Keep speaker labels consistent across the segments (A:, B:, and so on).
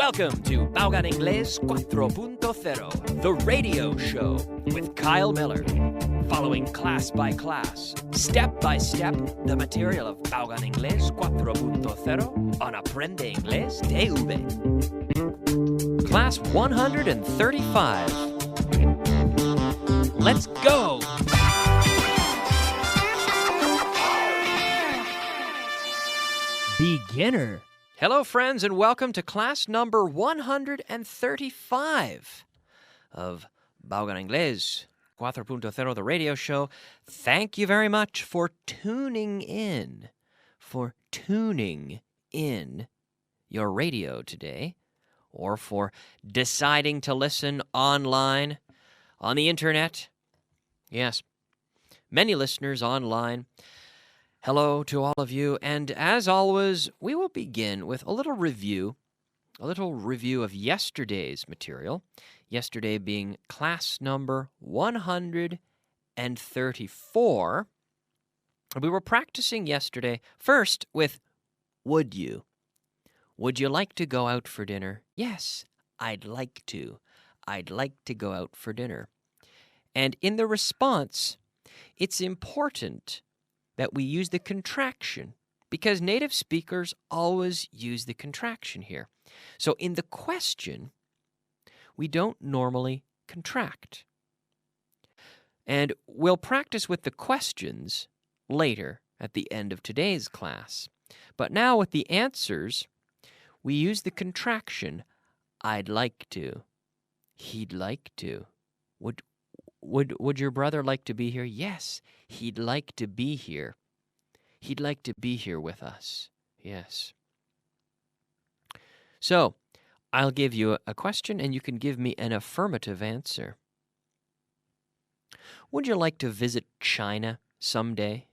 A: Welcome to Básico Inglés 4.0, the radio show with Kyle Miller. Following class by class, step by step, the material of Básico Inglés 4.0 on Aprende Inglés TV. Class 135. Let's go! Beginner. Hello, friends, and welcome to class number 135 of Básico Inglés 4.0, the radio show. Thank you very much for tuning in your radio today, or for deciding to listen online, on the internet. Yes, many listeners online. Hello to all of you, and as always, we will begin with a little review of yesterday's material, yesterday being class number 134. We were practicing yesterday first with would you? Would you like to go out for dinner? Yes, I'd like to. I'd like to go out for dinner. And in the response, it's important that we use the contraction, because native speakers always use the contraction here. So in the question, we don't normally contract. And we'll practice with the questions later at the end of today's class. But now with the answers, we use the contraction, I'd like to, he'd like to. Would your brother like to be here? Yes, he'd like to be here. He'd like to be here with us. Yes. So, I'll give you a question and you can give me an affirmative answer. Would you like to visit China someday?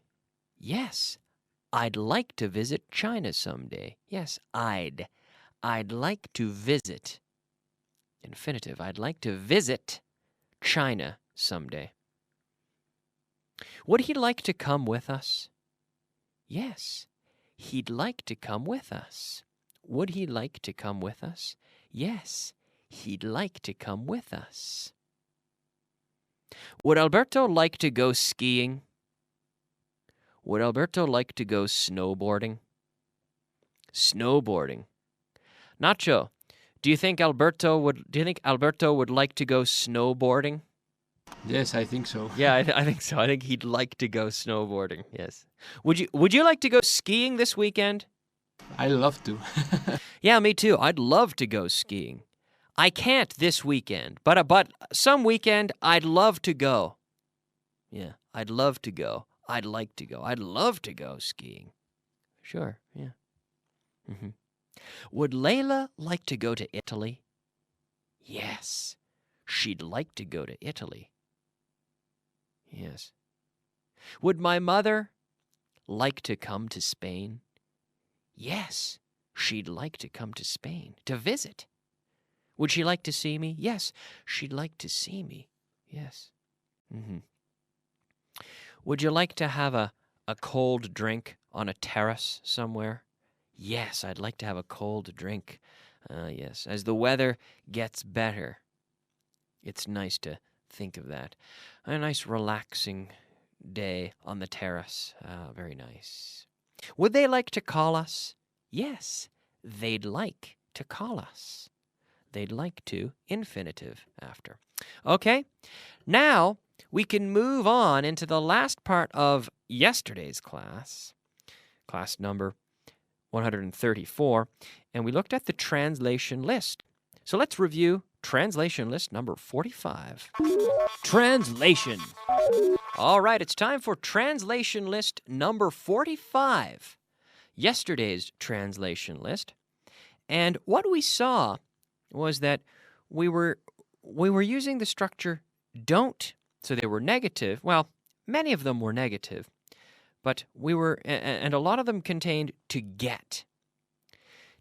A: Yes, I'd like to visit China someday. Yes, I'd like to visit. Infinitive, I'd like to visit China someday. Would he like to come with us? Yes, he'd like to come with us. Would he like to come with us? Yes, he'd like to come with us. Would Alberto like to go skiing? Would Alberto like to go snowboarding? Snowboarding. Nacho, do you think Alberto would like to go snowboarding?
B: Yes, I think so.
A: Yeah, I think so. I think he'd like to go snowboarding. Yes. Would you like to go skiing this weekend?
B: I love to.
A: Yeah, me too. I'd love to go skiing. I can't this weekend, but some weekend I'd love to go. Yeah, I'd love to go. I'd like to go. I'd love to go skiing. Sure. Yeah. Mm-hmm. Would Layla like to go to Italy? Yes, she'd like to go to Italy. Yes. Would my mother like to come to Spain? Yes, she'd like to come to Spain to visit. Would she like to see me? Yes, she'd like to see me. Yes. Mm-hmm. Would you like to have a cold drink on a terrace somewhere? Yes, I'd like to have a cold drink. Yes, as the weather gets better, it's nice to think of that. A nice relaxing day on the terrace. Very nice. Would they like to call us? Yes, they'd like to call us. They'd like to, infinitive after. Okay, now we can move on into the last part of yesterday's class, class number 134, and we looked at the translation list. So let's review translation list number 45. Translation. All right, it's time for translation list number 45. Yesterday's translation list. And what we saw was that we were using the structure don't, so they were negative. Well, many of them were negative, but and a lot of them contained to get.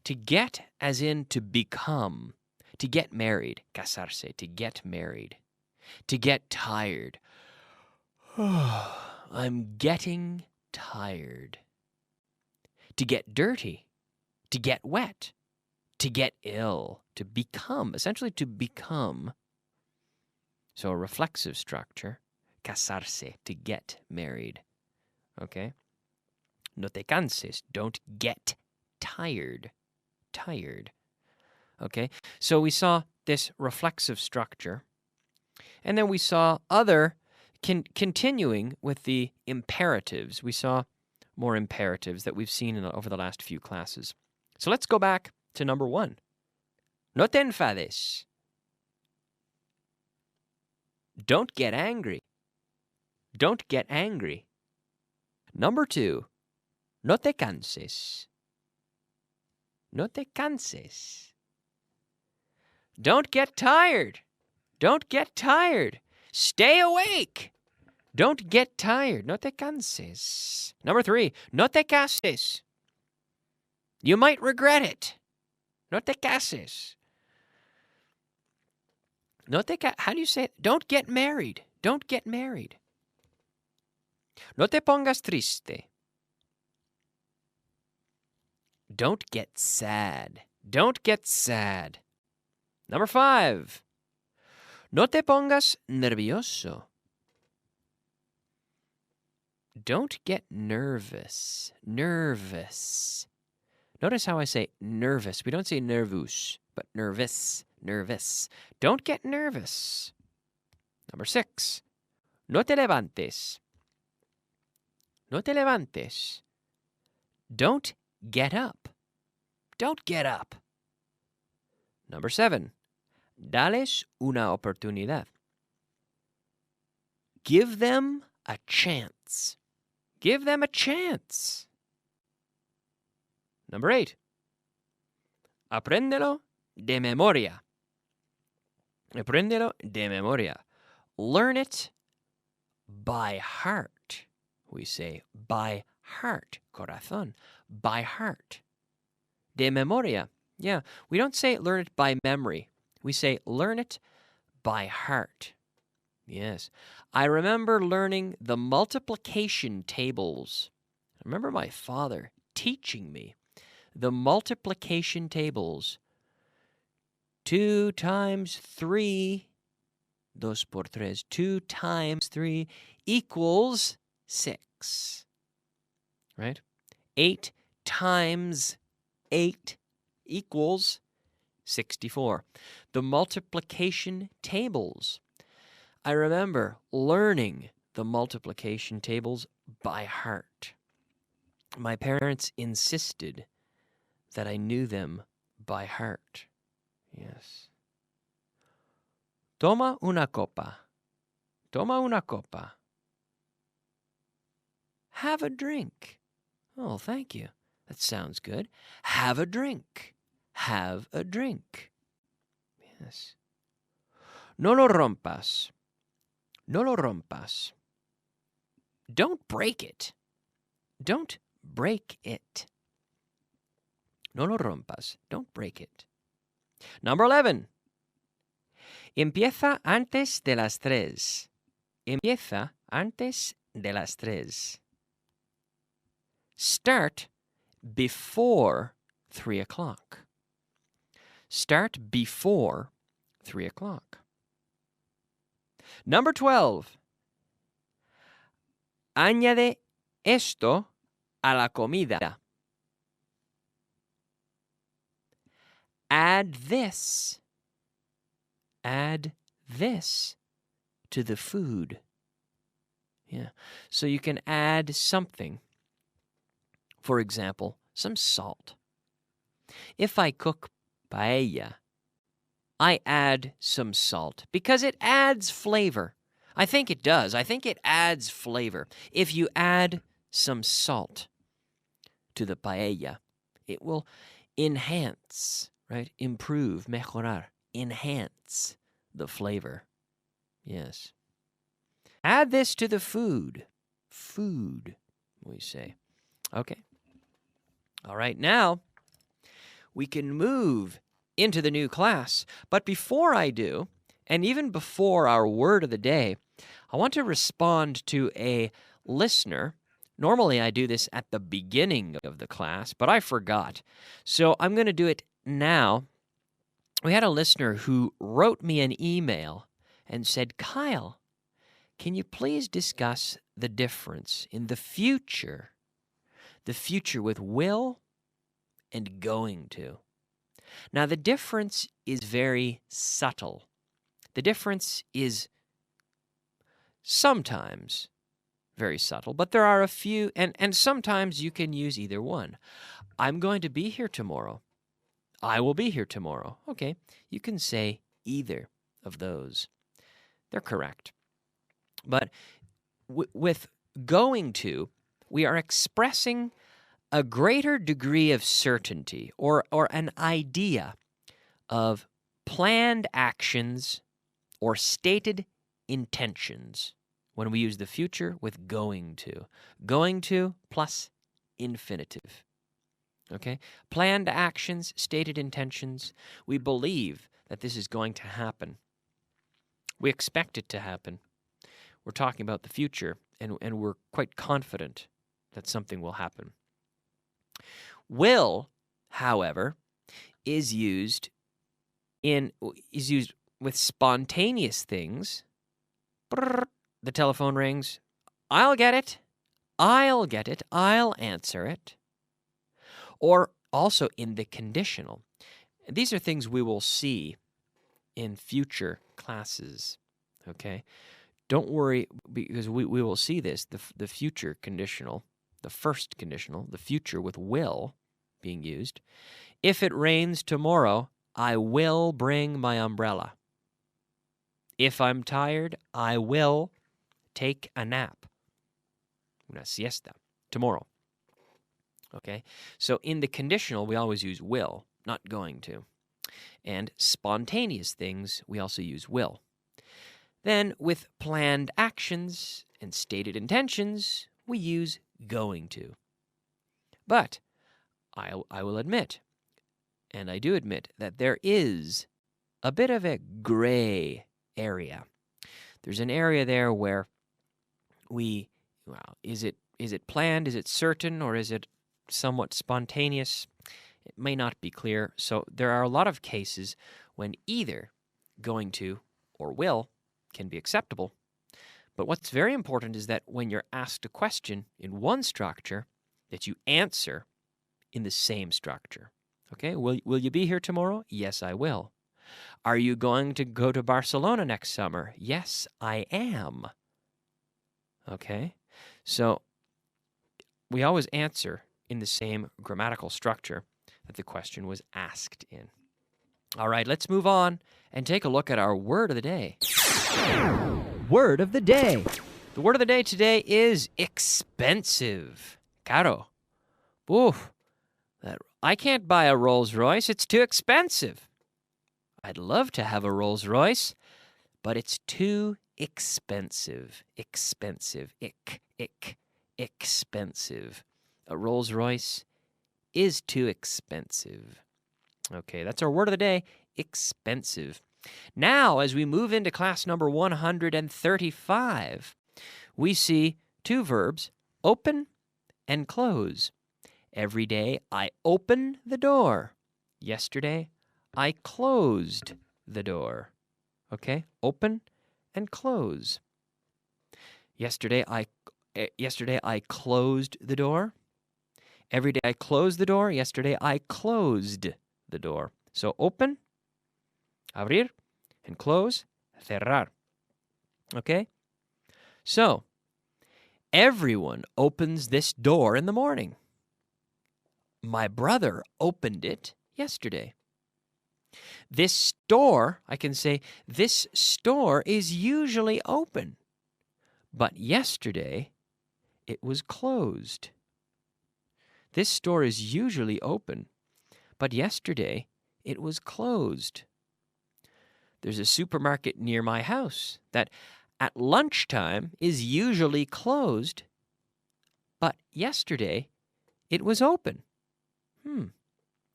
A: To get as in to become. To get married, casarse, to get married. To get tired. I'm getting tired. To get dirty. To get wet. To get ill, to become, essentially to become. So a reflexive structure, casarse, to get married. Okay? No te canses, don't get tired. Tired. Okay? So we saw this reflexive structure, and then we saw other, continuing with the imperatives. We saw more imperatives that we've seen over the last few classes. So let's go back to number 1. No te enfades. Don't get angry. Don't get angry. Number 2. No te canses. No te canses. Don't get tired. Don't get tired. Stay awake. Don't get tired. No te canses. Number 3. No te cases. You might regret it. No te cases. How do you say it? Don't get married. Don't get married. No te pongas triste. Don't get sad. Don't get sad. Number 5. No te pongas nervioso. Don't get nervous. Nervous. Notice how I say nervous. We don't say nervous, but nervous. Nervous. Don't get nervous. Number 6. No te levantes. No te levantes. Don't get up. Don't get up. Number 7. Dales una oportunidad. Give them a chance. Give them a chance. Number 8. Apréndelo de memoria. Apréndelo de memoria. Learn it by heart. We say by heart, corazón, by heart. De memoria. Yeah, we don't say learn it by memory. We say learn it by heart. Yes. I remember learning the multiplication tables. I remember my father teaching me the multiplication tables. 2 times 3, 2 por 3, 2 times 3 equals 6, right? 8 times 8 equals 64. The multiplication tables. I remember learning the multiplication tables by heart. My parents insisted that I knew them by heart. Yes. Toma una copa. Toma una copa. Have a drink. Oh, thank you. That sounds good. Have a drink. Have a drink. Yes. No lo rompas. No lo rompas. Don't break it. Don't break it. No lo rompas. Don't break it. Number 11. Empieza antes de las 3. Empieza antes de las 3. Start before 3 o'clock. Start before 3 o'clock. Number 12. Añade esto a la comida. Add this to the food. Yeah. So you can add something. For example, some salt. If I cook paella, I add some salt because it adds flavor. I think it does. I think it adds flavor. If you add some salt to the paella, it will enhance, right? Improve, mejorar, enhance the flavor. Yes. Add this to the food. Food, we say. Okay. All right, now we can move into the new class. But before I do, and even before our word of the day, I want to respond to a listener. Normally I do this at the beginning of the class, but I forgot. So I'm going to do it now, we had a listener who wrote me an email and said, Kyle, can you please discuss the difference in the future with will and going to? Now, the difference is very subtle. The difference is sometimes very subtle, but there are a few, and sometimes you can use either one. I'm going to be here tomorrow. I will be here tomorrow. Okay, you can say either of those. They're correct. But with going to, we are expressing a greater degree of certainty or an idea of planned actions or stated intentions when we use the future with going to. Going to plus infinitive. Okay? Planned actions, stated intentions. We believe that this is going to happen. We expect it to happen. We're talking about the future, and we're quite confident that something will happen. Will, however, is used with spontaneous things. Brrr, the telephone rings. I'll get it. I'll answer it. Or also in the conditional. These are things we will see in future classes. Okay? Don't worry, because we will see this, the future conditional, the first conditional, the future with will being used. If it rains tomorrow, I will bring my umbrella. If I'm tired, I will take a nap. Una siesta. Tomorrow. Okay? So in the conditional, we always use will, not going to. And spontaneous things, we also use will. Then with planned actions and stated intentions, we use going to. But I will admit, and I do admit, that there is a bit of a gray area. There's an area there where is it planned, is it certain, or is it somewhat spontaneous? It may not be clear. So there are a lot of cases when either going to or will can be acceptable. But what's very important is that when you're asked a question in one structure, that you answer in the same structure. Okay, will you be here tomorrow? Yes, I will. Are you going to go to Barcelona next summer? Yes, I am. Okay, so we always answer in the same grammatical structure that the question was asked in. All right, let's move on and take a look at our word of the day. Word of the day. The word of the day today is expensive. Caro. Oof. I can't buy a Rolls Royce. It's too expensive. I'd love to have a Rolls Royce, but it's too expensive. Expensive. Expensive. A Rolls Royce is too expensive. Okay, that's our word of the day, expensive. Now, as we move into class number 135, we see two verbs, open and close. Every day, I open the door. Yesterday, I closed the door. Okay, open and close. Yesterday, I closed the door. Every day I close the door. Yesterday I closed the door. So open, abrir, and close, cerrar. Okay? So, everyone opens this door in the morning. My brother opened it yesterday. This store, I can say, this store is usually open. But yesterday, it was closed. This store is usually open, but yesterday it was closed. There's a supermarket near my house that at lunchtime is usually closed, but yesterday it was open.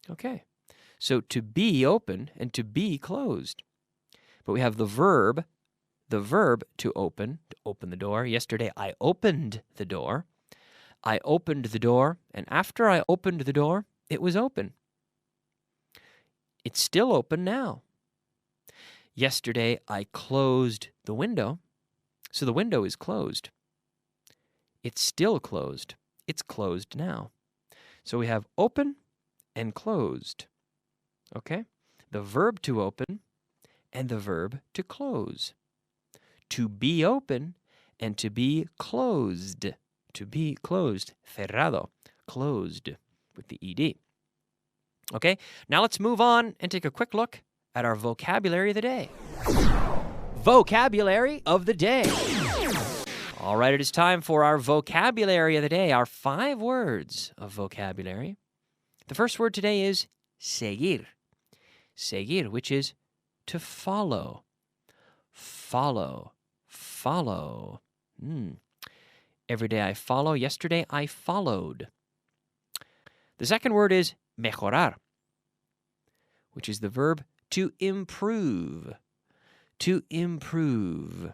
A: Okay. So to be open and to be closed. But we have the verb to open the door. Yesterday I opened the door. I opened the door, and after I opened the door, it was open. It's still open now. Yesterday, I closed the window, so the window is closed. It's still closed. It's closed now. So we have open and closed. Okay? The verb to open and the verb to close. To be open and to be closed. To be closed. Cerrado. Closed with the ed. Okay? Now let's move on and take a quick look at our vocabulary of the day. Vocabulary of the day. All right, it is time for our vocabulary of the day, our 5 words of vocabulary. The first word today is seguir. Seguir, which is to follow. Follow. Follow. Every day I follow. Yesterday I followed. The second word is mejorar, which is the verb to improve. To improve.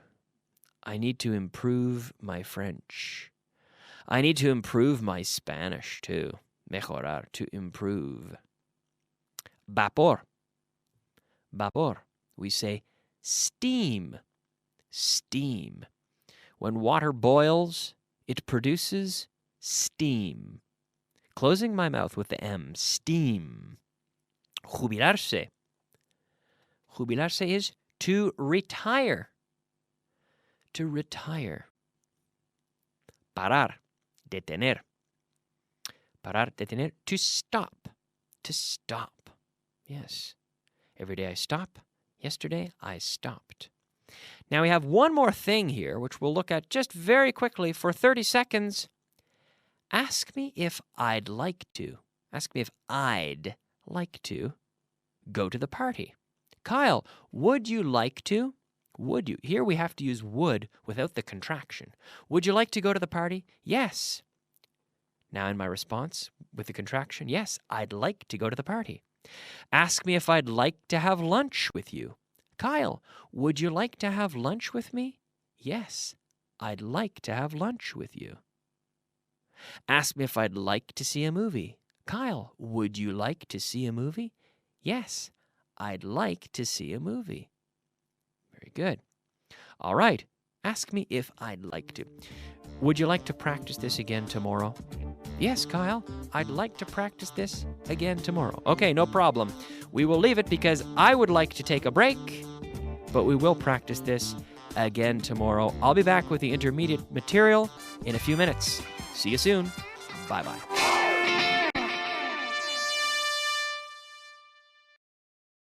A: I need to improve my French. I need to improve my Spanish too. Mejorar, to improve. Vapor. Vapor. We say steam. Steam. When water boils, it produces steam. Closing my mouth with the M. Steam. Jubilarse. Jubilarse is to retire. To retire. Parar. Detener. Parar, detener. To stop. To stop. Yes. Every day I stop. Yesterday I stopped. Now we have one more thing here, which we'll look at just very quickly for 30 seconds. Ask me if I'd like to. Ask me if I'd like to go to the party. Kyle, would you like to? Would you? Here we have to use would without the contraction. Would you like to go to the party? Yes. Now in my response with the contraction, yes, I'd like to go to the party. Ask me if I'd like to have lunch with you. Kyle, would you like to have lunch with me? Yes, I'd like to have lunch with you. Ask me if I'd like to see a movie. Kyle, would you like to see a movie? Yes, I'd like to see a movie. Very good. All right. Ask me if I'd like to. Would you like to practice this again tomorrow? Yes, Kyle, I'd like to practice this again tomorrow. Okay, no problem. We will leave it because I would like to take a break, but we will practice this again tomorrow. I'll be back with the intermediate material in a few minutes. See you soon. Bye-bye.